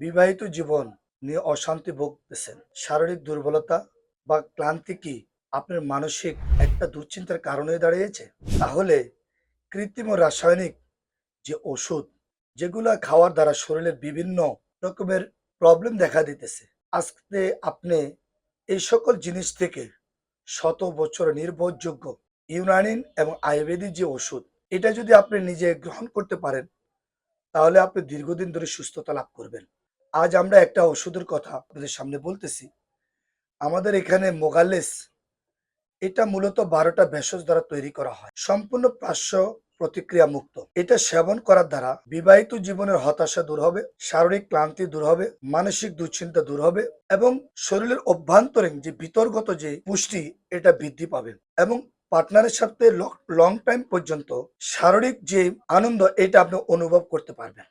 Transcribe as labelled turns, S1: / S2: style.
S1: বিবাহিত জীবন নিয়ে অশান্তি ভুগতেছেন, শারীরিক দুর্বলতা বা ক্লান্তি কি আপনার মানসিক একটা দুশ্চিন্তার কারণ হয়ে দাঁড়িয়েছে? তাহলে কৃত্রিম ও রাসায়নিক যে ওষুধ, যেগুলা খাওয়ার দ্বারা শরীরের বিভিন্ন রকমের প্রবলেম দেখা দিতেছে, আজকে আপনি এই সকল জিনিস থেকে শত বছর নির্ভরযোগ্য ইউনানি এবং আয়ুর্বেদিক যে ওষুধ, এটা যদি আপনি নিজে গ্রহণ করতে পারেন, তাহলে আপনি দীর্ঘদিন ধরে সুস্থতা লাভ করবেন। আজ আমরা একটা ওষুধের কথা আপনাদের সামনে বলতেছি। আমাদের এখানে মোগালেস, এটা মূলত 12টা ভেষজ দ্বারা তৈরি করা হয়, সম্পূর্ণ পার্শ্ব প্রতিক্রিয়া মুক্ত। এটা সেবন করার দ্বারা বিবাহিত জীবনের হতাশা দূর হবে, শারীরিক ক্লান্তি দূর হবে, মানসিক দুশ্চিন্তা দূর হবে এবং শরীরের অভ্যন্তরীণ যে বিতর্গত যে পুষ্টি, এটা বৃদ্ধি পাবে এবং পার্টনারের সাথে লং টাইম পর্যন্ত শারীরিক যে আনন্দ, এটা আপনি অনুভব করতে পারবেন।